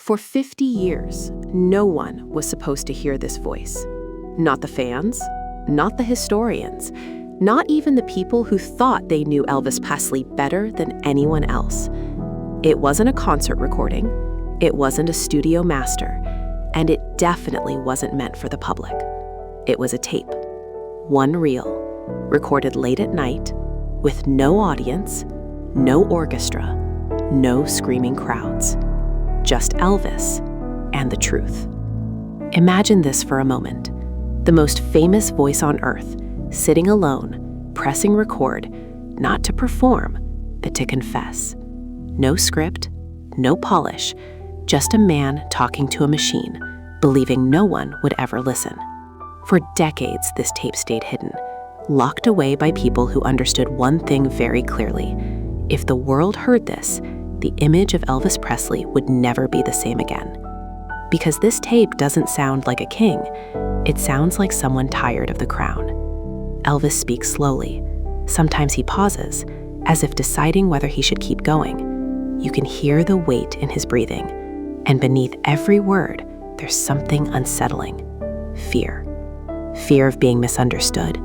For 50 years, no one was supposed to hear this voice. Not the fans, not the historians, not even the people who thought they knew Elvis Presley better than anyone else. It wasn't a concert recording, it wasn't a studio master, and it definitely wasn't meant for the public. It was a tape, one reel, recorded late at night, with no audience, no orchestra, no screaming crowds. Just Elvis and the truth. Imagine this for a moment. The most famous voice on earth, sitting alone, pressing record, not to perform, but to confess. No script, no polish, just a man talking to a machine, believing no one would ever listen. For decades, this tape stayed hidden, locked away by people who understood one thing very clearly. If the world heard this, the image of Elvis Presley would never be the same again. Because this tape doesn't sound like a king, it sounds like someone tired of the crown. Elvis speaks slowly. Sometimes he pauses, as if deciding whether he should keep going. You can hear the weight in his breathing, and beneath every word, there's something unsettling. Fear. Fear of being misunderstood.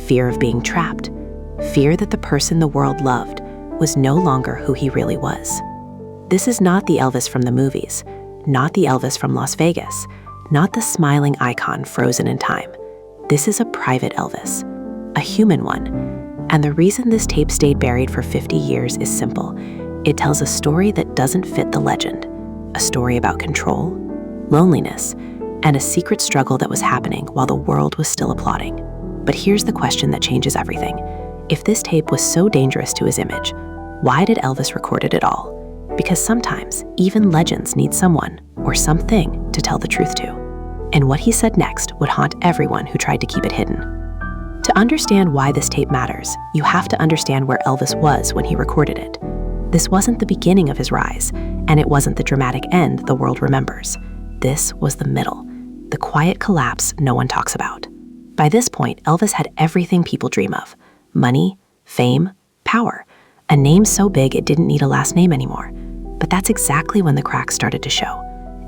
Fear of being trapped. Fear that the person the world loved was no longer who he really was. This is not the Elvis from the movies, not the Elvis from Las Vegas, not the smiling icon frozen in time. This is a private Elvis, a human one. And the reason this tape stayed buried for 50 years is simple. It tells a story that doesn't fit the legend, a story about control, loneliness, and a secret struggle that was happening while the world was still applauding. But here's the question that changes everything. If this tape was so dangerous to his image, why did Elvis record it at all? Because sometimes, even legends need someone or something to tell the truth to. And what he said next would haunt everyone who tried to keep it hidden. To understand why this tape matters, you have to understand where Elvis was when he recorded it. This wasn't the beginning of his rise, and it wasn't the dramatic end the world remembers. This was the middle, the quiet collapse no one talks about. By this point, Elvis had everything people dream of: money, fame, power, a name so big it didn't need a last name anymore. But that's exactly when the cracks started to show.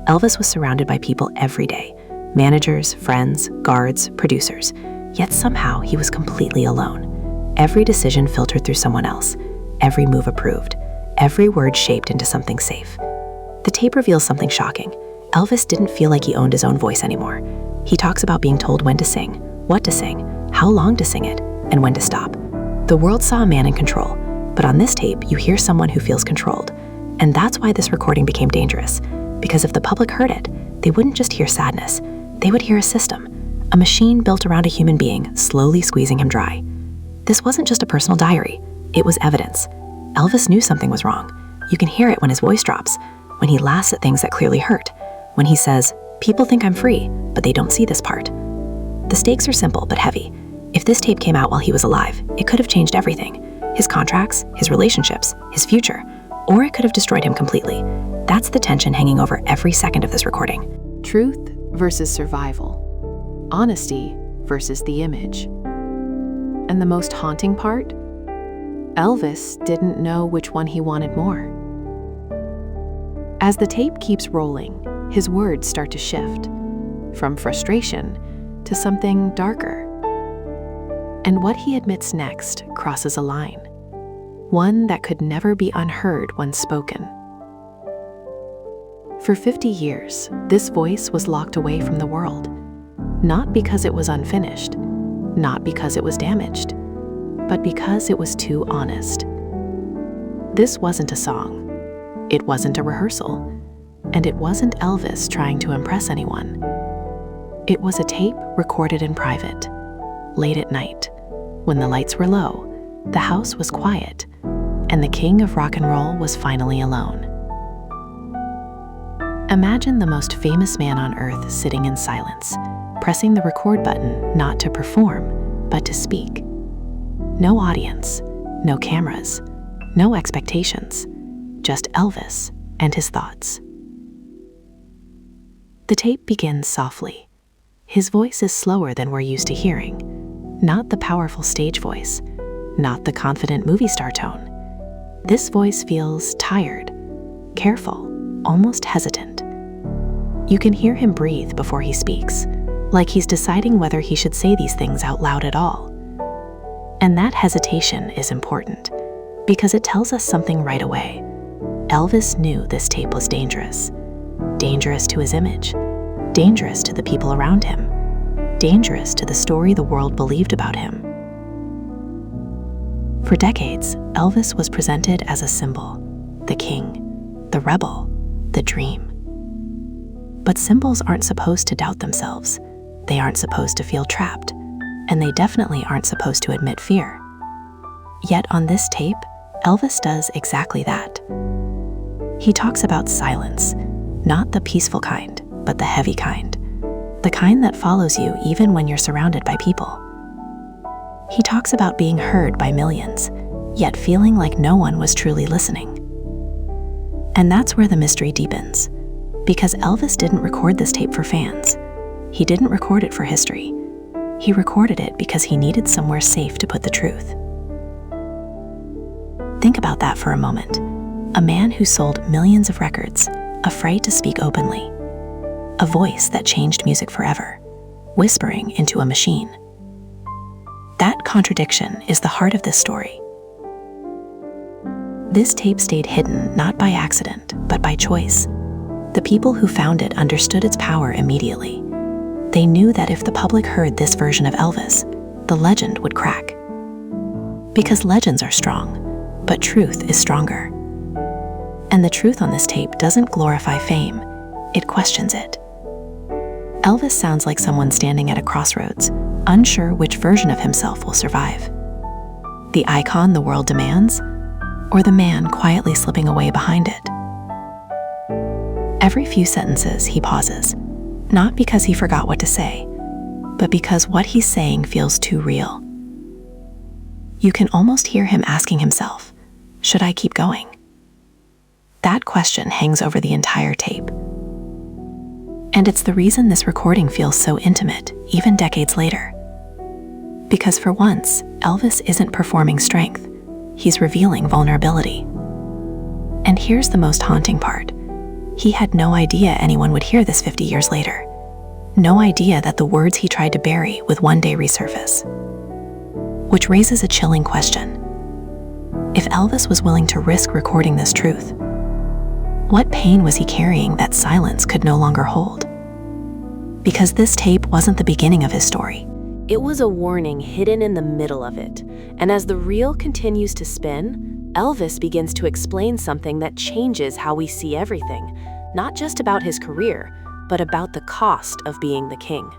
Elvis was surrounded by people every day: managers, friends, guards, producers. Yet somehow he was completely alone. Every decision filtered through someone else, every move approved, every word shaped into something safe. The tape reveals something shocking. Elvis didn't feel like he owned his own voice anymore. He talks about being told when to sing, what to sing, how long to sing it, and when to stop. The world saw a man in control, but on this tape, you hear someone who feels controlled. And that's why this recording became dangerous, because if the public heard it, they wouldn't just hear sadness, they would hear a system, a machine built around a human being slowly squeezing him dry. This wasn't just a personal diary, it was evidence. Elvis knew something was wrong. You can hear it when his voice drops, when he laughs at things that clearly hurt, when he says, "People think I'm free, but they don't see this part." The stakes are simple but heavy. If this tape came out while he was alive, it could have changed everything. His contracts, his relationships, his future, or it could have destroyed him completely. That's the tension hanging over every second of this recording. Truth versus survival. Honesty versus the image. And the most haunting part? Elvis didn't know which one he wanted more. As the tape keeps rolling, his words start to shift, from frustration to something darker. And what he admits next crosses a line, one that could never be unheard when spoken. For 50 years, this voice was locked away from the world, not because it was unfinished, not because it was damaged, but because it was too honest. This wasn't a song, it wasn't a rehearsal, and it wasn't Elvis trying to impress anyone. It was a tape recorded in private, late at night, when the lights were low, the house was quiet, and the king of rock and roll was finally alone. Imagine the most famous man on earth sitting in silence, pressing the record button not to perform, but to speak. No audience, no cameras, no expectations, just Elvis and his thoughts. The tape begins softly. His voice is slower than we're used to hearing, not the powerful stage voice, not the confident movie star tone. This voice feels tired, careful, almost hesitant. You can hear him breathe before he speaks, like he's deciding whether he should say these things out loud at all. And that hesitation is important, because it tells us something right away. Elvis knew this tape was dangerous. Dangerous to his image, dangerous to the people around him, dangerous to the story the world believed about him. For decades, Elvis was presented as a symbol, the king, the rebel, the dream. But symbols aren't supposed to doubt themselves. They aren't supposed to feel trapped, and they definitely aren't supposed to admit fear. Yet on this tape, Elvis does exactly that. He talks about silence, not the peaceful kind, but the heavy kind, the kind that follows you even when you're surrounded by people. He talks about being heard by millions, yet feeling like no one was truly listening. And that's where the mystery deepens, because Elvis didn't record this tape for fans. He didn't record it for history. He recorded it because he needed somewhere safe to put the truth. Think about that for a moment. A man who sold millions of records, afraid to speak openly. A voice that changed music forever, whispering into a machine. That contradiction is the heart of this story. This tape stayed hidden not by accident, but by choice. The people who found it understood its power immediately. They knew that if the public heard this version of Elvis, the legend would crack. Because legends are strong, but truth is stronger. And the truth on this tape doesn't glorify fame, it questions it. Elvis sounds like someone standing at a crossroads, unsure which version of himself will survive. The icon the world demands, or the man quietly slipping away behind it. Every few sentences he pauses, not because he forgot what to say, but because what he's saying feels too real. You can almost hear him asking himself, should I keep going? That question hangs over the entire tape. And it's the reason this recording feels so intimate, even decades later. Because for once, Elvis isn't performing strength, he's revealing vulnerability. And here's the most haunting part. He had no idea anyone would hear this 50 years later. No idea that the words he tried to bury would one day resurface. Which raises a chilling question. If Elvis was willing to risk recording this truth, what pain was he carrying that silence could no longer hold? Because this tape wasn't the beginning of his story. It was a warning hidden in the middle of it. And as the reel continues to spin, Elvis begins to explain something that changes how we see everything, not just about his career, but about the cost of being the king.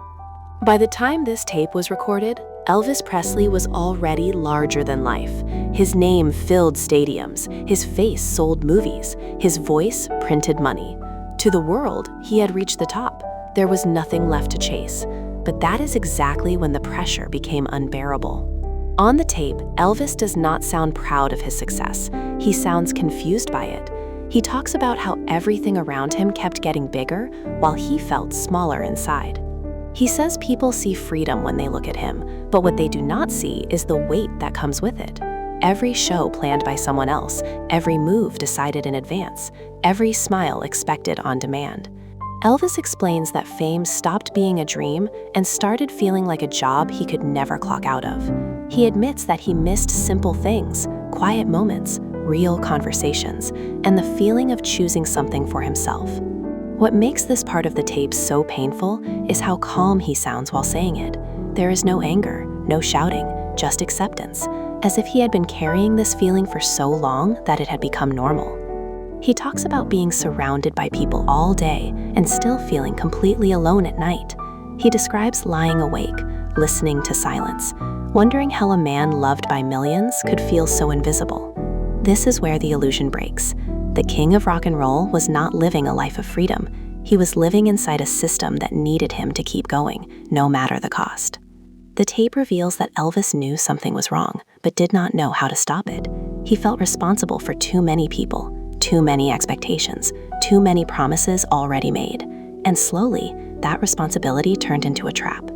By the time this tape was recorded, Elvis Presley was already larger than life. His name filled stadiums, his face sold movies, his voice printed money. To the world, he had reached the top. There was nothing left to chase. But that is exactly when the pressure became unbearable. On the tape, Elvis does not sound proud of his success. He sounds confused by it. He talks about how everything around him kept getting bigger while he felt smaller inside. He says people see freedom when they look at him, but what they do not see is the weight that comes with it. Every show planned by someone else, every move decided in advance, every smile expected on demand. Elvis explains that fame stopped being a dream and started feeling like a job he could never clock out of. He admits that he missed simple things, quiet moments, real conversations, and the feeling of choosing something for himself. What makes this part of the tape so painful is how calm he sounds while saying it. There is no anger, no shouting, just acceptance, as if he had been carrying this feeling for so long that it had become normal. He talks about being surrounded by people all day and still feeling completely alone at night. He describes lying awake, listening to silence, wondering how a man loved by millions could feel so invisible. This is where the illusion breaks. The king of rock and roll was not living a life of freedom. He was living inside a system that needed him to keep going, no matter the cost. The tape reveals that Elvis knew something was wrong, but did not know how to stop it. He felt responsible for too many people, too many expectations, too many promises already made, and slowly, that responsibility turned into a trap.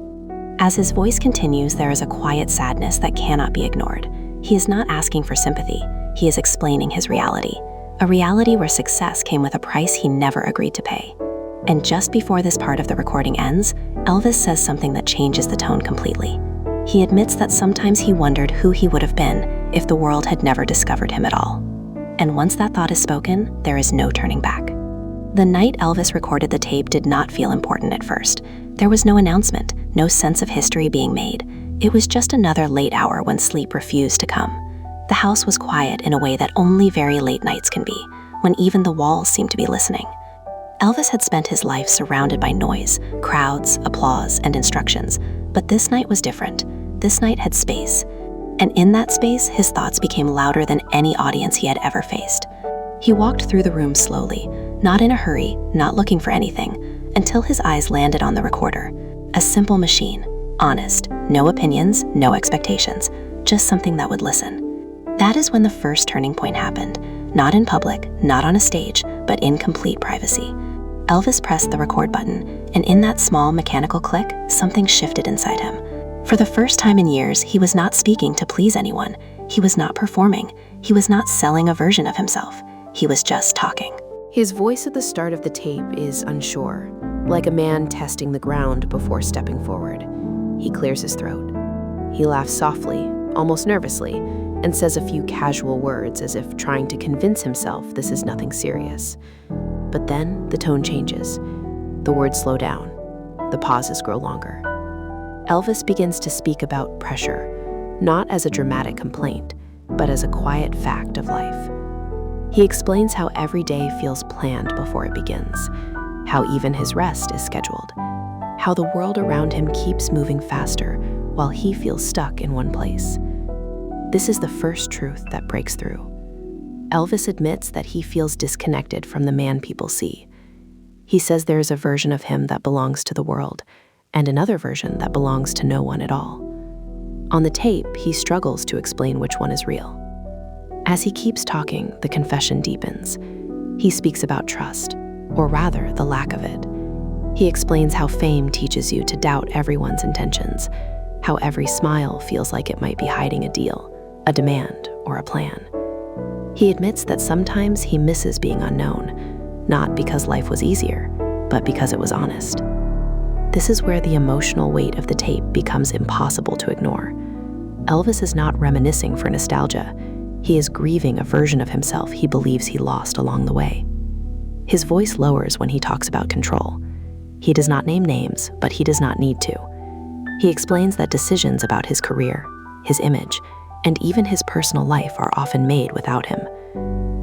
As his voice continues, there is a quiet sadness that cannot be ignored. He is not asking for sympathy, he is explaining his reality, a reality where success came with a price he never agreed to pay. And just before this part of the recording ends, Elvis says something that changes the tone completely. He admits that sometimes he wondered who he would have been if the world had never discovered him at all. And once that thought is spoken, there is no turning back. The night Elvis recorded the tape did not feel important at first. There was no announcement, no sense of history being made. It was just another late hour when sleep refused to come. The house was quiet in a way that only very late nights can be, when even the walls seemed to be listening. Elvis had spent his life surrounded by noise, crowds, applause, and instructions, but this night was different. This night had space. And in that space, his thoughts became louder than any audience he had ever faced. He walked through the room slowly, not in a hurry, not looking for anything, until his eyes landed on the recorder. A simple machine, honest, no opinions, no expectations, just something that would listen. That is when the first turning point happened, not in public, not on a stage, but in complete privacy. Elvis pressed the record button, and in that small mechanical click, something shifted inside him. For the first time in years, he was not speaking to please anyone. He was not performing. He was not selling a version of himself. He was just talking. His voice at the start of the tape is unsure, like a man testing the ground before stepping forward. He clears his throat. He laughs softly, almost nervously, and says a few casual words as if trying to convince himself this is nothing serious. But then the tone changes. The words slow down. The pauses grow longer. Elvis begins to speak about pressure, not as a dramatic complaint, but as a quiet fact of life. He explains how every day feels planned before it begins, how even his rest is scheduled, how the world around him keeps moving faster while he feels stuck in one place. This is the first truth that breaks through. Elvis admits that he feels disconnected from the man people see. He says there is a version of him that belongs to the world, and another version that belongs to no one at all. On the tape, he struggles to explain which one is real. As he keeps talking, the confession deepens. He speaks about trust, or rather, the lack of it. He explains how fame teaches you to doubt everyone's intentions, how every smile feels like it might be hiding a deal, a demand, or a plan. He admits that sometimes he misses being unknown, not because life was easier, but because it was honest. This is where the emotional weight of the tape becomes impossible to ignore. Elvis is not reminiscing for nostalgia. He is grieving a version of himself he believes he lost along the way. His voice lowers when he talks about control. He does not name names, but he does not need to. He explains that decisions about his career, his image, and even his personal life are often made without him.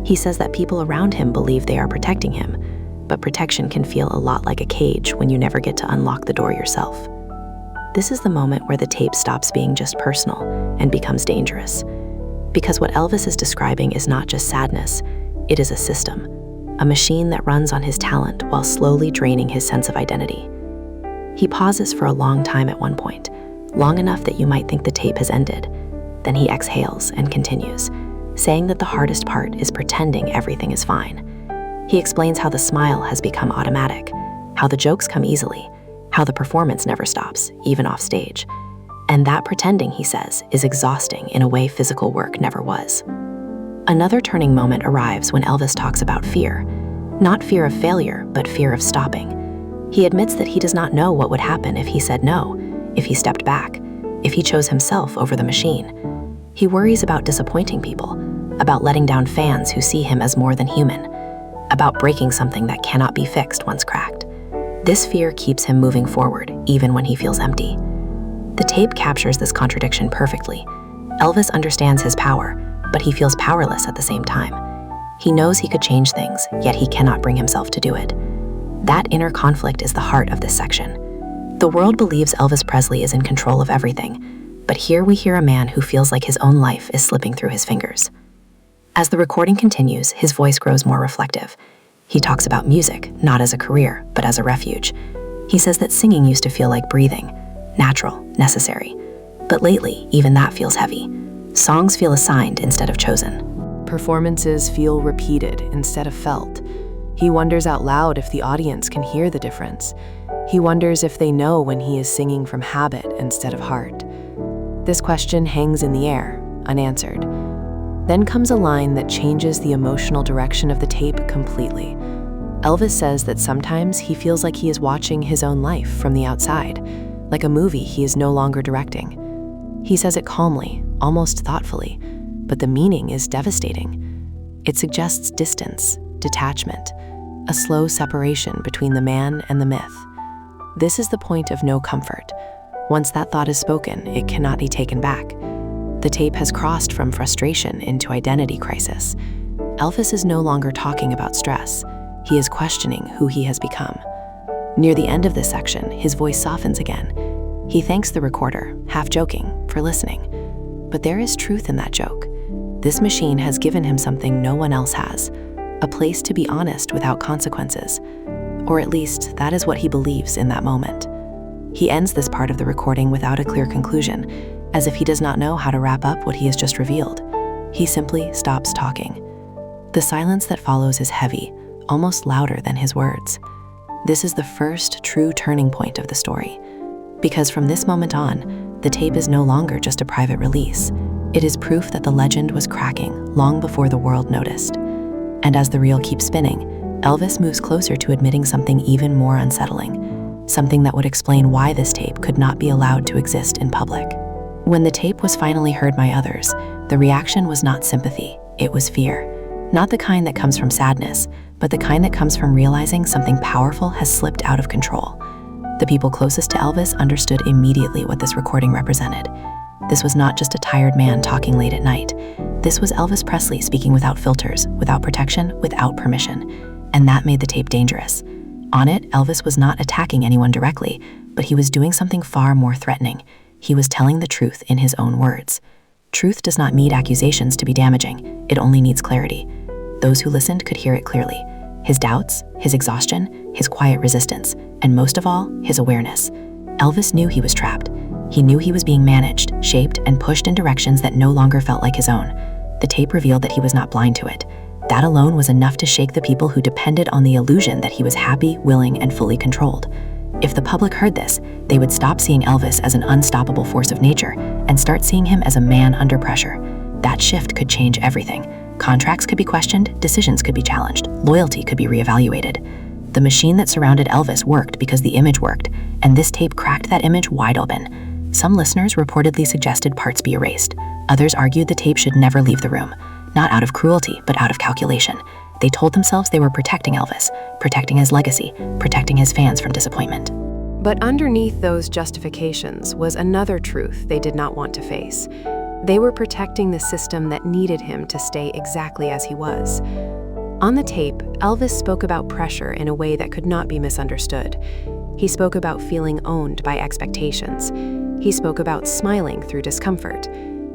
He says that people around him believe they are protecting him, but protection can feel a lot like a cage when you never get to unlock the door yourself. This is the moment where the tape stops being just personal and becomes dangerous. Because what Elvis is describing is not just sadness, it is a system, a machine that runs on his talent while slowly draining his sense of identity. He pauses for a long time at one point, long enough that you might think the tape has ended. Then he exhales and continues, saying that the hardest part is pretending everything is fine. He explains how the smile has become automatic, how the jokes come easily, how the performance never stops, even off stage. And that pretending, he says, is exhausting in a way physical work never was. Another turning moment arrives when Elvis talks about fear. Not fear of failure, but fear of stopping. He admits that he does not know what would happen if he said no, if he stepped back, if he chose himself over the machine. He worries about disappointing people, about letting down fans who see him as more than human, about breaking something that cannot be fixed once cracked. This fear keeps him moving forward, even when he feels empty. The tape captures this contradiction perfectly. Elvis understands his power, but he feels powerless at the same time. He knows he could change things, yet he cannot bring himself to do it. That inner conflict is the heart of this section. The world believes Elvis Presley is in control of everything, but here we hear a man who feels like his own life is slipping through his fingers. As the recording continues, his voice grows more reflective. He talks about music, not as a career, but as a refuge. He says that singing used to feel like breathing, natural, necessary. But lately, even that feels heavy. Songs feel assigned instead of chosen. Performances feel repeated instead of felt. He wonders out loud if the audience can hear the difference. He wonders if they know when he is singing from habit instead of heart. This question hangs in the air, unanswered. Then comes a line that changes the emotional direction of the tape completely. Elvis says that sometimes he feels like he is watching his own life from the outside, like a movie he is no longer directing. He says it calmly, almost thoughtfully, but the meaning is devastating. It suggests distance, detachment, a slow separation between the man and the myth. This is the point of no comfort. Once that thought is spoken, it cannot be taken back. The tape has crossed from frustration into identity crisis. Elvis is no longer talking about stress. He is questioning who he has become. Near the end of this section, his voice softens again. He thanks the recorder, half joking, for listening. But there is truth in that joke. This machine has given him something no one else has, a place to be honest without consequences. Or at least, that is what he believes in that moment. He ends this part of the recording without a clear conclusion, as if he does not know how to wrap up what he has just revealed. He simply stops talking. The silence that follows is heavy, almost louder than his words. This is the first true turning point of the story. Because from this moment on, the tape is no longer just a private release. It is proof that the legend was cracking long before the world noticed. And as the reel keeps spinning, Elvis moves closer to admitting something even more unsettling, something that would explain why this tape could not be allowed to exist in public. When the tape was finally heard by others, the reaction was not sympathy, it was fear. Not the kind that comes from sadness, but the kind that comes from realizing something powerful has slipped out of control. The people closest to Elvis understood immediately what this recording represented. This was not just a tired man talking late at night. This was Elvis Presley speaking without filters, without protection, without permission. And that made the tape dangerous. On it, Elvis was not attacking anyone directly, but he was doing something far more threatening. He was telling the truth in his own words. Truth does not need accusations to be damaging. It only needs clarity. Those who listened could hear it clearly. His doubts, his exhaustion, his quiet resistance, and most of all, his awareness. Elvis knew he was trapped. He knew he was being managed, shaped, and pushed in directions that no longer felt like his own. The tape revealed that he was not blind to it. That alone was enough to shake the people who depended on the illusion that he was happy, willing, and fully controlled. If the public heard this, they would stop seeing Elvis as an unstoppable force of nature and start seeing him as a man under pressure. That shift could change everything. Contracts could be questioned, decisions could be challenged, loyalty could be reevaluated. The machine that surrounded Elvis worked because the image worked, and this tape cracked that image wide open. Some listeners reportedly suggested parts be erased. Others argued the tape should never leave the room, not out of cruelty, but out of calculation. They told themselves they were protecting Elvis, protecting his legacy, protecting his fans from disappointment. But underneath those justifications was another truth they did not want to face. They were protecting the system that needed him to stay exactly as he was. On the tape, Elvis spoke about pressure in a way that could not be misunderstood. He spoke about feeling owned by expectations. He spoke about smiling through discomfort.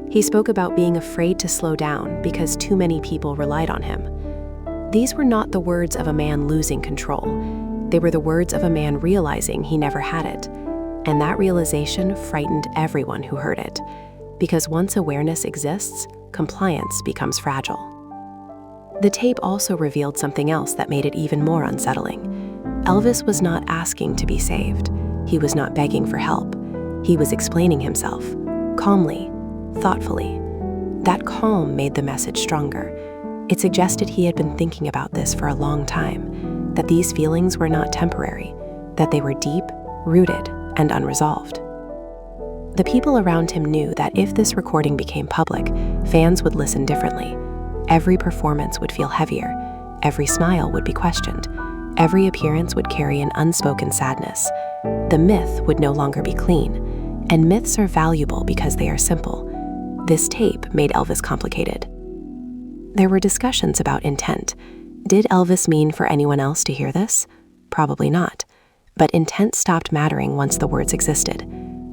He spoke about being afraid to slow down because too many people relied on him. These were not the words of a man losing control. They were the words of a man realizing he never had it. And that realization frightened everyone who heard it. Because once awareness exists, compliance becomes fragile. The tape also revealed something else that made it even more unsettling. Elvis was not asking to be saved. He was not begging for help. He was explaining himself, calmly, thoughtfully. That calm made the message stronger. It suggested he had been thinking about this for a long time, that these feelings were not temporary, that they were deep, rooted, and unresolved. The people around him knew that if this recording became public, fans would listen differently. Every performance would feel heavier. Every smile would be questioned. Every appearance would carry an unspoken sadness. The myth would no longer be clean. And myths are valuable because they are simple. This tape made Elvis complicated. There were discussions about intent. Did Elvis mean for anyone else to hear this? Probably not. But intent stopped mattering once the words existed.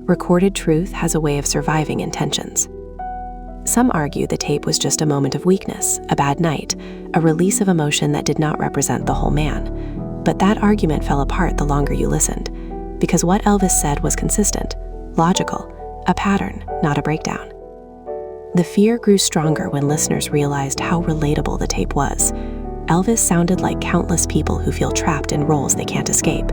Recorded truth has a way of surviving intentions. Some argue the tape was just a moment of weakness, a bad night, a release of emotion that did not represent the whole man. But that argument fell apart the longer you listened, because what Elvis said was consistent, logical, a pattern, not a breakdown. The fear grew stronger when listeners realized how relatable the tape was. Elvis sounded like countless people who feel trapped in roles they can't escape.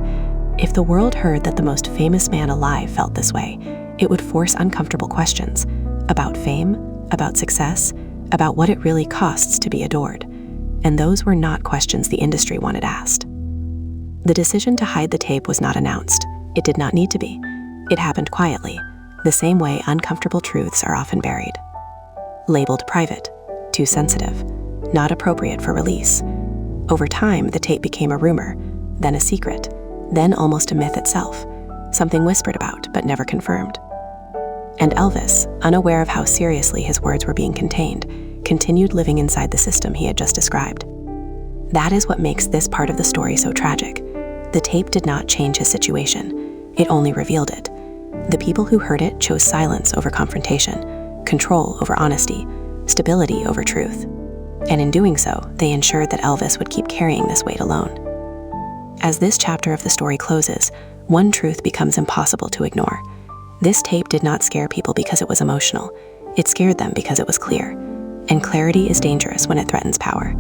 If the world heard that the most famous man alive felt this way, it would force uncomfortable questions about fame, about success, about what it really costs to be adored. And those were not questions the industry wanted asked. The decision to hide the tape was not announced. It did not need to be. It happened quietly, the same way uncomfortable truths are often buried. Labeled private, too sensitive, not appropriate for release. Over time, the tape became a rumor, then a secret, then almost a myth itself, something whispered about but never confirmed. And Elvis, unaware of how seriously his words were being contained, continued living inside the system he had just described. That is what makes this part of the story so tragic. The tape did not change his situation. It only revealed it. The people who heard it chose silence over confrontation, control over honesty, stability over truth. And in doing so, they ensured that Elvis would keep carrying this weight alone. As this chapter of the story closes, one truth becomes impossible to ignore. This tape did not scare people because it was emotional. It scared them because it was clear. And clarity is dangerous when it threatens power.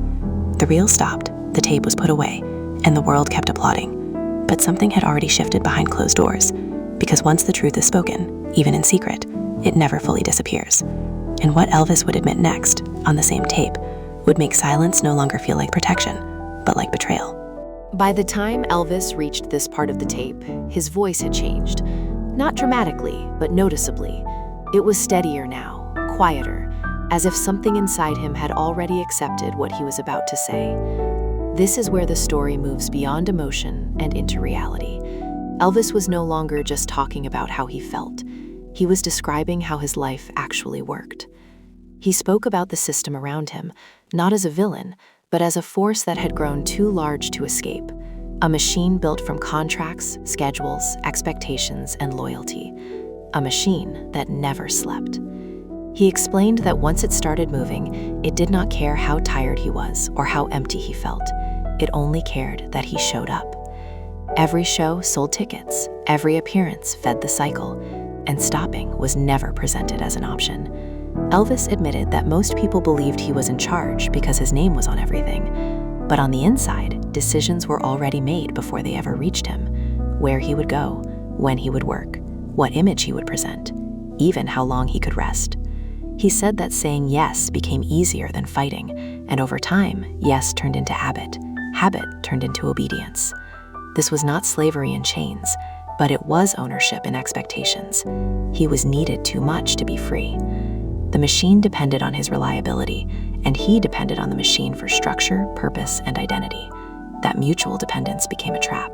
The reel stopped, the tape was put away, and the world kept applauding. But something had already shifted behind closed doors, because once the truth is spoken, even in secret, it never fully disappears. And what Elvis would admit next, on the same tape, would make silence no longer feel like protection, but like betrayal. By the time Elvis reached this part of the tape, his voice had changed. Not dramatically, but noticeably. It was steadier now, quieter, as if something inside him had already accepted what he was about to say. This is where the story moves beyond emotion and into reality. Elvis was no longer just talking about how he felt. He was describing how his life actually worked. He spoke about the system around him, not as a villain, but as a force that had grown too large to escape. A machine built from contracts, schedules, expectations, and loyalty. A machine that never slept. He explained that once it started moving, it did not care how tired he was or how empty he felt. It only cared that he showed up. Every show sold tickets, every appearance fed the cycle, and stopping was never presented as an option. Elvis admitted that most people believed he was in charge because his name was on everything. But on the inside, decisions were already made before they ever reached him. Where he would go, when he would work, what image he would present, even how long he could rest. He said that saying yes became easier than fighting, and over time, yes turned into habit. Habit turned into obedience. This was not slavery in chains, but it was ownership in expectations. He was needed too much to be free. The machine depended on his reliability, and he depended on the machine for structure, purpose, and identity. That mutual dependence became a trap.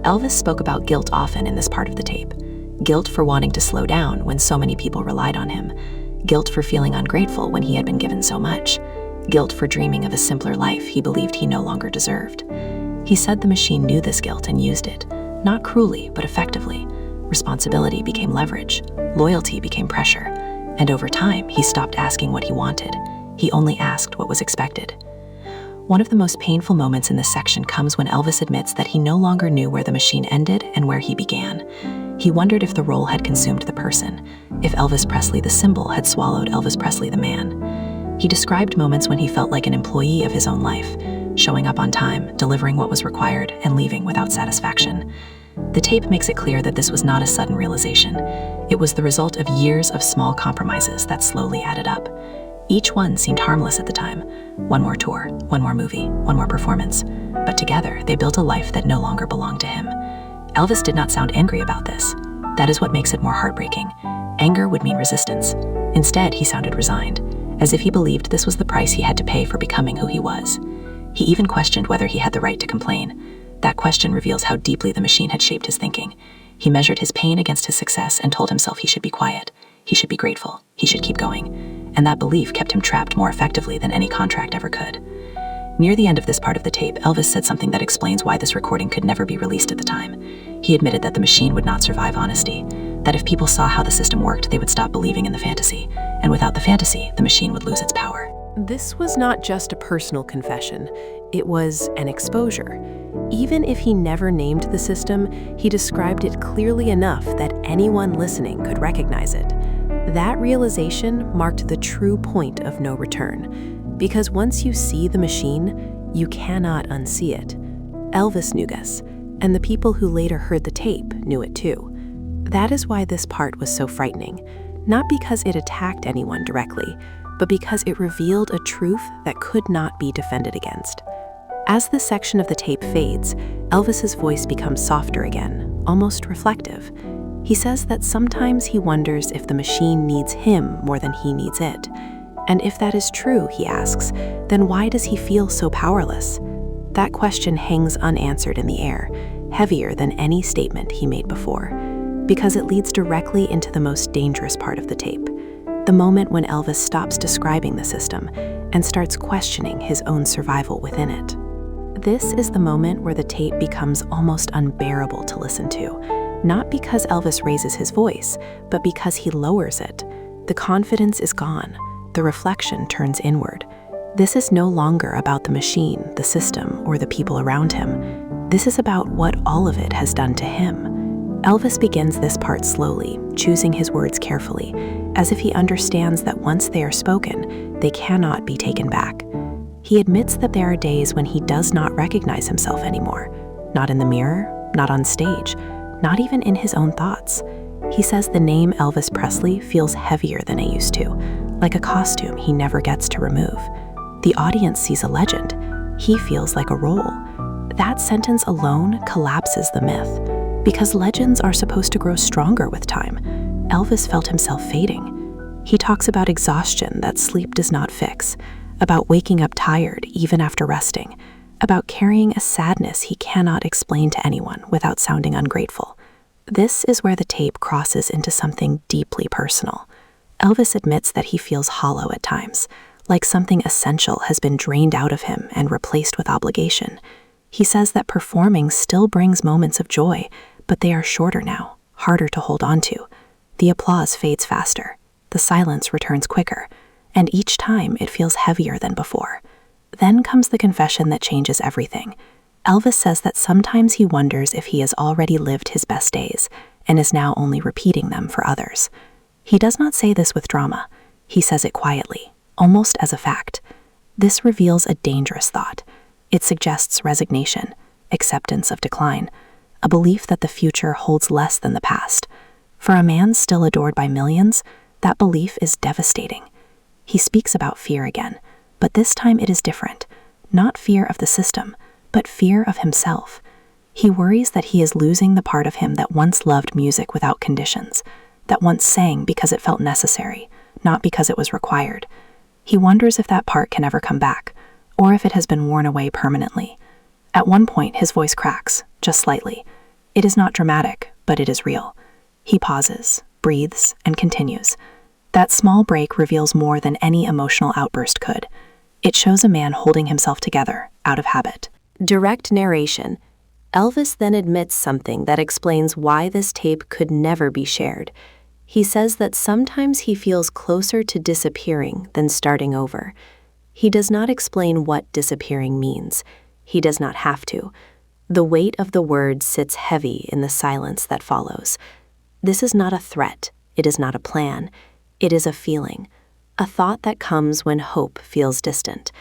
Elvis spoke about guilt often in this part of the tape. Guilt for wanting to slow down when so many people relied on him. Guilt for feeling ungrateful when he had been given so much. Guilt for dreaming of a simpler life he believed he no longer deserved. He said the machine knew this guilt and used it, not cruelly, but effectively. Responsibility became leverage. Loyalty became pressure. And over time, he stopped asking what he wanted. He only asked what was expected. One of the most painful moments in this section comes when Elvis admits that he no longer knew where the machine ended and where he began. He wondered if the role had consumed the person, if Elvis Presley the symbol had swallowed Elvis Presley the man. He described moments when he felt like an employee of his own life, showing up on time, delivering what was required, and leaving without satisfaction. The tape makes it clear that this was not a sudden realization. It was the result of years of small compromises that slowly added up. Each one seemed harmless at the time. One more tour, one more movie, one more performance. But together, they built a life that no longer belonged to him. Elvis did not sound angry about this. That is what makes it more heartbreaking. Anger would mean resistance. Instead, he sounded resigned, as if he believed this was the price he had to pay for becoming who he was. He even questioned whether he had the right to complain. That question reveals how deeply the machine had shaped his thinking. He measured his pain against his success and told himself he should be quiet. He should be grateful. He should keep going. And that belief kept him trapped more effectively than any contract ever could. Near the end of this part of the tape, Elvis said something that explains why this recording could never be released at the time. He admitted that the machine would not survive honesty, that if people saw how the system worked, they would stop believing in the fantasy. And without the fantasy, the machine would lose its power. This was not just a personal confession, it was an exposure. Even if he never named the system, he described it clearly enough that anyone listening could recognize it. That realization marked the true point of no return, because once you see the machine, you cannot unsee it. Elvis knew this, and the people who later heard the tape knew it too. That is why this part was so frightening, not because it attacked anyone directly, but because it revealed a truth that could not be defended against. As this section of the tape fades, Elvis's voice becomes softer again, almost reflective. He says that sometimes he wonders if the machine needs him more than he needs it. And if that is true, he asks, then why does he feel so powerless? That question hangs unanswered in the air, heavier than any statement he made before, because it leads directly into the most dangerous part of the tape, the moment when Elvis stops describing the system and starts questioning his own survival within it. This is the moment where the tape becomes almost unbearable to listen to, not because Elvis raises his voice, but because he lowers it. The confidence is gone. The reflection turns inward. This is no longer about the machine, the system, or the people around him. This is about what all of it has done to him. Elvis begins this part slowly, choosing his words carefully, as if he understands that once they are spoken, they cannot be taken back. He admits that there are days when he does not recognize himself anymore, not in the mirror, not on stage, not even in his own thoughts. He says the name Elvis Presley feels heavier than it used to, like a costume he never gets to remove. The audience sees a legend. He feels like a role. That sentence alone collapses the myth, because legends are supposed to grow stronger with time. Elvis felt himself fading. He talks about exhaustion that sleep does not fix, about waking up tired even after resting, about carrying a sadness he cannot explain to anyone without sounding ungrateful. This is where the tape crosses into something deeply personal. Elvis admits that he feels hollow at times, like something essential has been drained out of him and replaced with obligation. He says that performing still brings moments of joy, but they are shorter now, harder to hold on to. The applause fades faster, the silence returns quicker, and each time it feels heavier than before. Then comes the confession that changes everything. Elvis says that sometimes he wonders if he has already lived his best days and is now only repeating them for others. He does not say this with drama. He says it quietly, almost as a fact. This reveals a dangerous thought. It suggests resignation, acceptance of decline, a belief that the future holds less than the past. For a man still adored by millions, that belief is devastating. He speaks about fear again, but this time it is different. Not fear of the system, but fear of himself. He worries that he is losing the part of him that once loved music without conditions, that once sang because it felt necessary, not because it was required. He wonders if that part can ever come back, or if it has been worn away permanently. At one point, his voice cracks, just slightly. It is not dramatic, but it is real. He pauses, breathes, and continues. That small break reveals more than any emotional outburst could. It shows a man holding himself together, out of habit. Direct narration. Elvis then admits something that explains why this tape could never be shared. He says that sometimes he feels closer to disappearing than starting over. He does not explain what disappearing means. He does not have to. The weight of the word sits heavy in the silence that follows. This is not a threat. It is not a plan. It is a feeling, a thought that comes when hope feels distant.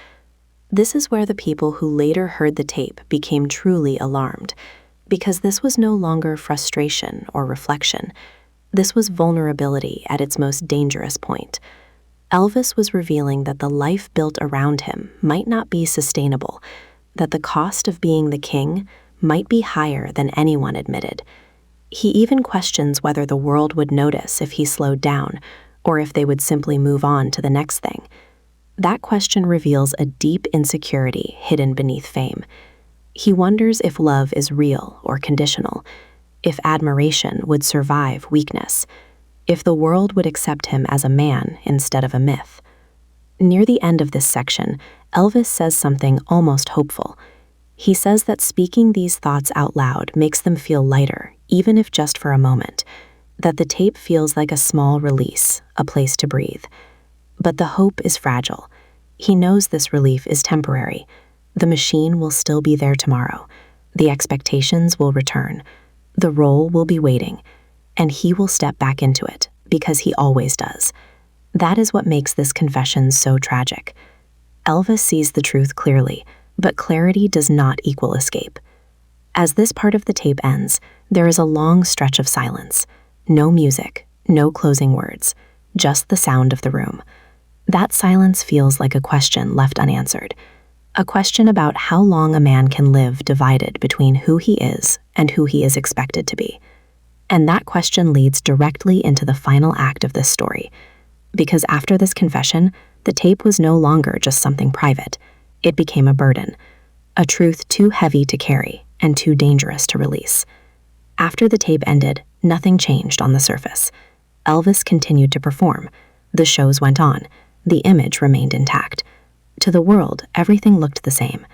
This is where the people who later heard the tape became truly alarmed, because this was no longer frustration or reflection. This was vulnerability at its most dangerous point. Elvis was revealing that the life built around him might not be sustainable, that the cost of being the king might be higher than anyone admitted. He even questions whether the world would notice if he slowed down, or if they would simply move on to the next thing. That question reveals a deep insecurity hidden beneath fame. He wonders if love is real or conditional, if admiration would survive weakness, if the world would accept him as a man instead of a myth. Near the end of this section, Elvis says something almost hopeful. He says that speaking these thoughts out loud makes them feel lighter, even if just for a moment, that the tape feels like a small release, a place to breathe. But the hope is fragile. He knows this relief is temporary. The machine will still be there tomorrow. The expectations will return. The role will be waiting. And he will step back into it, because he always does. That is what makes this confession so tragic. Elvis sees the truth clearly, but clarity does not equal escape. As this part of the tape ends, there is a long stretch of silence. No music, no closing words, just the sound of the room. That silence feels like a question left unanswered. A question about how long a man can live divided between who he is and who he is expected to be. And that question leads directly into the final act of this story. Because after this confession, the tape was no longer just something private. It became a burden, a truth too heavy to carry and too dangerous to release. After the tape ended, nothing changed on the surface. Elvis continued to perform. The shows went on. The image remained intact. To the world, everything looked the same.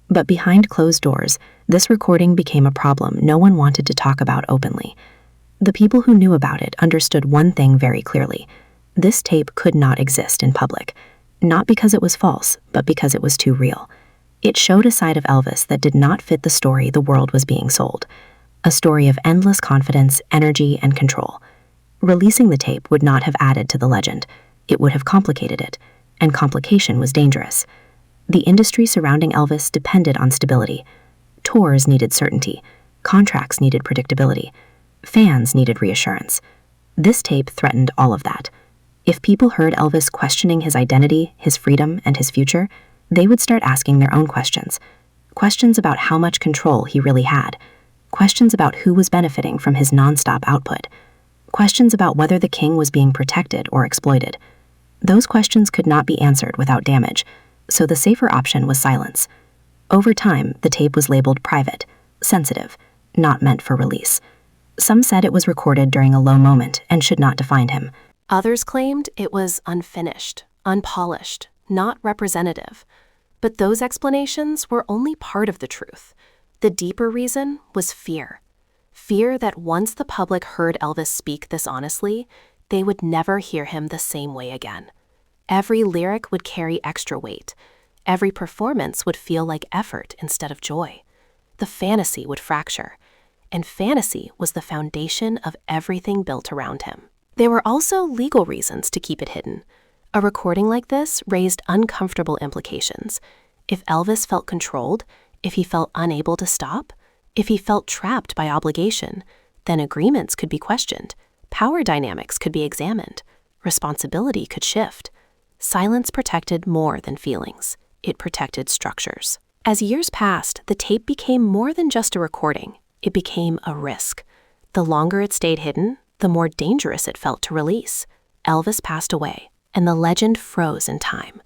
But behind closed doors, this recording became a problem no one wanted to talk about openly. The people who knew about it understood one thing very clearly. This tape could not exist in public. Not because it was false, but because it was too real. It showed a side of Elvis that did not fit the story the world was being sold. A story of endless confidence, energy, and control. Releasing the tape would not have added to the legend. It would have complicated it, and complication was dangerous. The industry surrounding Elvis depended on stability. Tours needed certainty. Contracts needed predictability. Fans needed reassurance. This tape threatened all of that. If people heard Elvis questioning his identity, his freedom, and his future, they would start asking their own questions. Questions about how much control he really had. Questions about who was benefiting from his nonstop output. Questions about whether the king was being protected or exploited. Those questions could not be answered without damage, so the safer option was silence. Over time, the tape was labeled private, sensitive, not meant for release. Some said it was recorded during a low moment and should not define him. Others claimed it was unfinished, unpolished, not representative. But those explanations were only part of the truth. The deeper reason was fear. Fear that once the public heard Elvis speak this honestly, they would never hear him the same way again. Every lyric would carry extra weight. Every performance would feel like effort instead of joy. The fantasy would fracture. And fantasy was the foundation of everything built around him. There were also legal reasons to keep it hidden. A recording like this raised uncomfortable implications. If Elvis felt controlled, if he felt unable to stop, if he felt trapped by obligation, then agreements could be questioned, power dynamics could be examined, responsibility could shift. Silence protected more than feelings. It protected structures. As years passed, the tape became more than just a recording. It became a risk. The longer it stayed hidden, the more dangerous it felt to release. Elvis passed away, and the legend froze in time.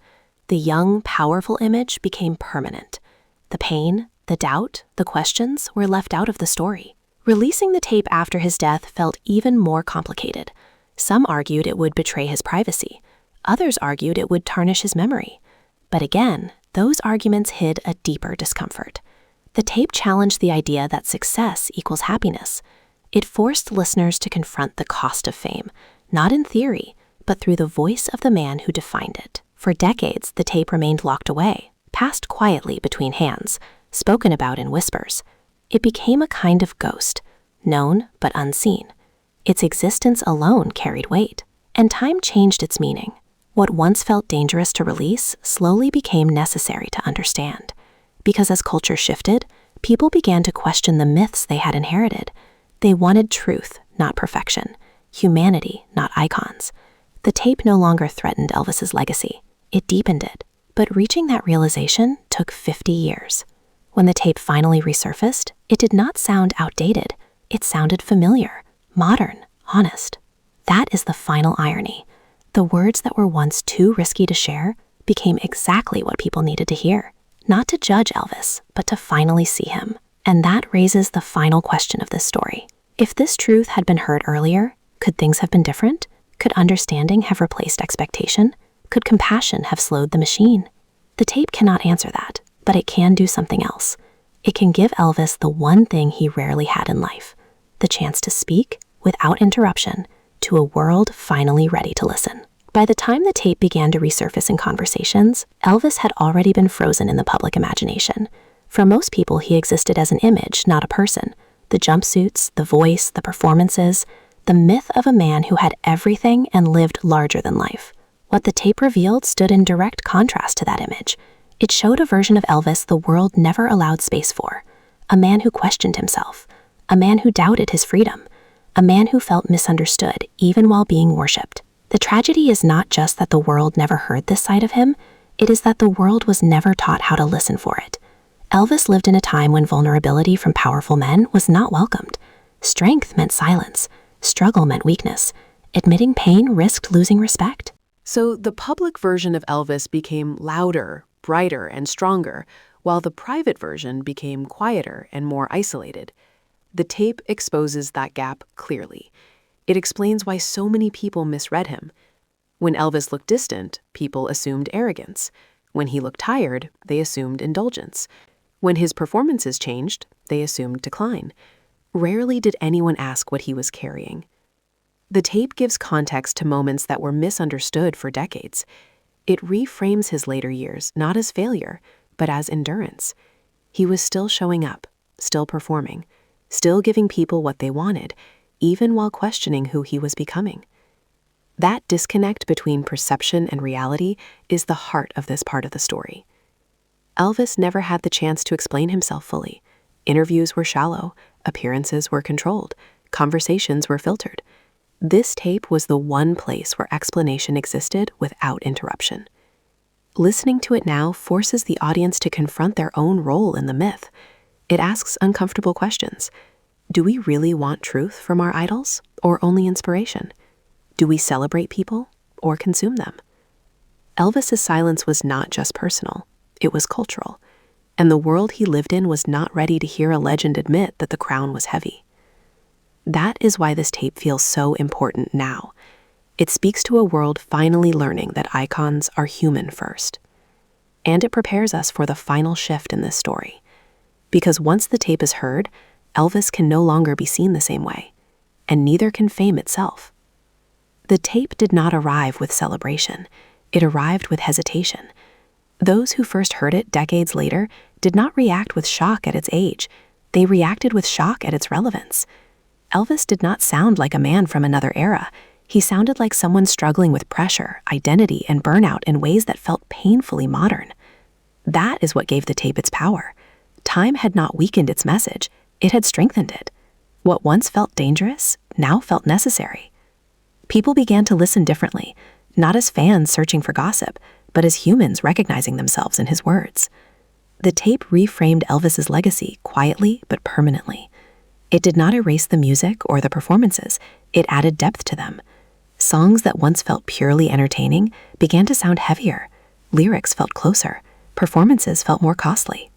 The young, powerful image became permanent. The pain, the doubt, the questions were left out of the story. Releasing the tape after his death felt even more complicated. Some argued it would betray his privacy. Others argued it would tarnish his memory. But again, those arguments hid a deeper discomfort. The tape challenged the idea that success equals happiness. It forced listeners to confront the cost of fame, not in theory, but through the voice of the man who defined it. For decades, the tape remained locked away, passed quietly between hands, spoken about in whispers. It became a kind of ghost, known but unseen. Its existence alone carried weight, and time changed its meaning. What once felt dangerous to release slowly became necessary to understand. Because as culture shifted, people began to question the myths they had inherited. They wanted truth, not perfection, humanity, not icons. The tape no longer threatened Elvis's legacy. It deepened it. But reaching that realization took 50 years. When the tape finally resurfaced, it did not sound outdated. It sounded familiar, modern, honest. That is the final irony. The words that were once too risky to share became exactly what people needed to hear. Not to judge Elvis, but to finally see him. And that raises the final question of this story. If this truth had been heard earlier, could things have been different? Could understanding have replaced expectation? Could compassion have slowed the machine? The tape cannot answer that, but it can do something else. It can give Elvis the one thing he rarely had in life, the chance to speak, without interruption, to a world finally ready to listen. By the time the tape began to resurface in conversations, Elvis had already been frozen in the public imagination. For most people, he existed as an image, not a person. The jumpsuits, the voice, the performances, the myth of a man who had everything and lived larger than life. What the tape revealed stood in direct contrast to that image. It showed a version of Elvis the world never allowed space for. A man who questioned himself. A man who doubted his freedom. A man who felt misunderstood, even while being worshipped. The tragedy is not just that the world never heard this side of him, It is that the world was never taught how to listen for it. Elvis lived in a time when vulnerability from powerful men was not welcomed. Strength meant silence. Struggle meant weakness. Admitting pain risked losing respect. So the public version of Elvis became louder, brighter, and stronger, while the private version became quieter and more isolated. The tape exposes that gap clearly. It explains why so many people misread him. When Elvis looked distant, people assumed arrogance. When he looked tired, they assumed indulgence. When his performances changed, they assumed decline. Rarely did anyone ask what he was carrying. The tape gives context to moments that were misunderstood for decades. It reframes his later years not as failure, but as endurance. He was still showing up, still performing, still giving people what they wanted, even while questioning who he was becoming. That disconnect between perception and reality is the heart of this part of the story. Elvis never had the chance to explain himself fully. Interviews were shallow, appearances were controlled, conversations were filtered. This tape was the one place where explanation existed without interruption. Listening to it now forces the audience to confront their own role in the myth. It asks uncomfortable questions. Do we really want truth from our idols, or only inspiration? Do we celebrate people, or consume them? Elvis's silence was not just personal, it was cultural, and the world he lived in was not ready to hear a legend admit that the crown was heavy. That is why this tape feels so important now. It speaks to a world finally learning that icons are human first. And it prepares us for the final shift in this story. Because once the tape is heard, Elvis can no longer be seen the same way, and neither can fame itself. The tape did not arrive with celebration. It arrived with hesitation. Those who first heard it decades later did not react with shock at its age. They reacted with shock at its relevance. Elvis did not sound like a man from another era. He sounded like someone struggling with pressure, identity, and burnout in ways that felt painfully modern. That is what gave the tape its power. Time had not weakened its message, it had strengthened it. What once felt dangerous now felt necessary. People began to listen differently, not as fans searching for gossip, but as humans recognizing themselves in his words. The tape reframed Elvis's legacy quietly but permanently. It did not erase the music or the performances, it added depth to them. Songs that once felt purely entertaining began to sound heavier. Lyrics felt closer. Performances felt more costly.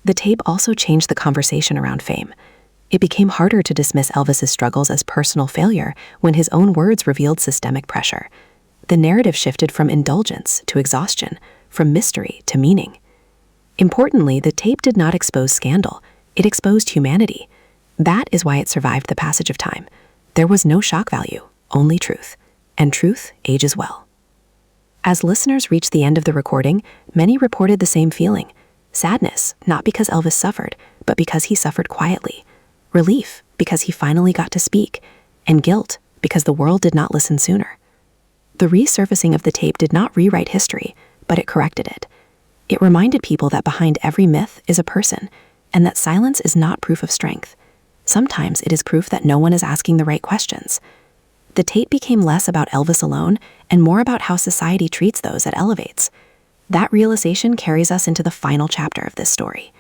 The tape also changed the conversation around fame. It became harder to dismiss Elvis's struggles as personal failure when his own words revealed systemic pressure. The narrative shifted from indulgence to exhaustion, from mystery to meaning. Importantly, the tape did not expose scandal. It exposed humanity. That is why it survived the passage of time. There was no shock value, only truth. And truth ages well. As listeners reached the end of the recording, many reported the same feeling. Sadness, not because Elvis suffered, but because he suffered quietly. Relief, because he finally got to speak. And guilt, because the world did not listen sooner. The resurfacing of the tape did not rewrite history, but it corrected it. It reminded people that behind every myth is a person, and that silence is not proof of strength. Sometimes it is proof that no one is asking the right questions. The tape became less about Elvis alone and more about how society treats those it elevates. That realization carries us into the final chapter of this story.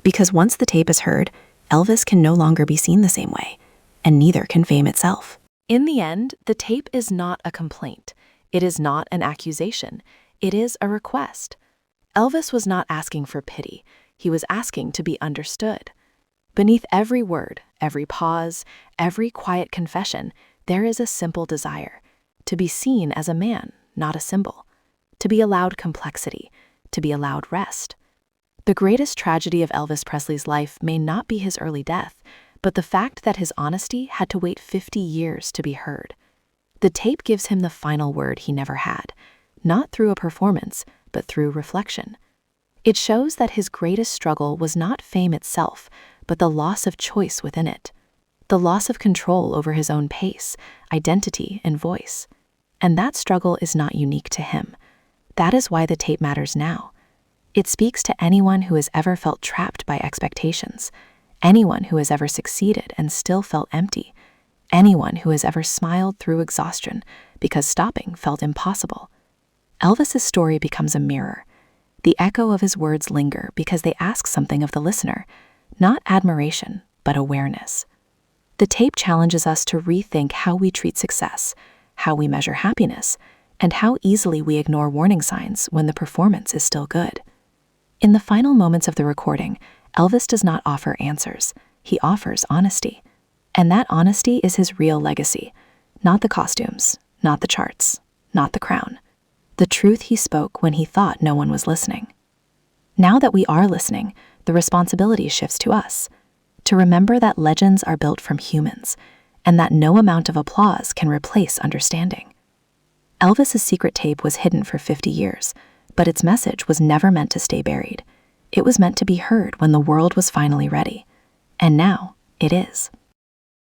Because once the tape is heard, Elvis can no longer be seen the same way, and neither can fame itself. In the end, the tape is not a complaint. It is not an accusation. It is a request. Elvis was not asking for pity. He was asking to be understood. Beneath every word, every pause, every quiet confession, there is a simple desire: to be seen as a man, not a symbol, to be allowed complexity, to be allowed rest. The greatest tragedy of Elvis Presley's life may not be his early death, but the fact that his honesty had to wait 50 years to be heard. The tape gives him the final word he never had, not through a performance, but through reflection. It shows that his greatest struggle was not fame itself, but the loss of choice within it, the loss of control over his own pace, identity, and voice. And that struggle is not unique to him. That is why the tape matters now. It speaks to anyone who has ever felt trapped by expectations, anyone who has ever succeeded and still felt empty, anyone who has ever smiled through exhaustion because stopping felt impossible. Elvis's story becomes a mirror. The echo of his words linger because they ask something of the listener, not admiration, but awareness. The tape challenges us to rethink how we treat success, how we measure happiness, and how easily we ignore warning signs when the performance is still good. In the final moments of the recording, Elvis does not offer answers. He offers honesty. And that honesty is his real legacy. Not the costumes, not the charts, not the crown. The truth he spoke when he thought no one was listening. Now that we are listening, the responsibility shifts to us. To remember that legends are built from humans, and that no amount of applause can replace understanding. Elvis's secret tape was hidden for 50 years, but its message was never meant to stay buried. It was meant to be heard when the world was finally ready. And now, it is.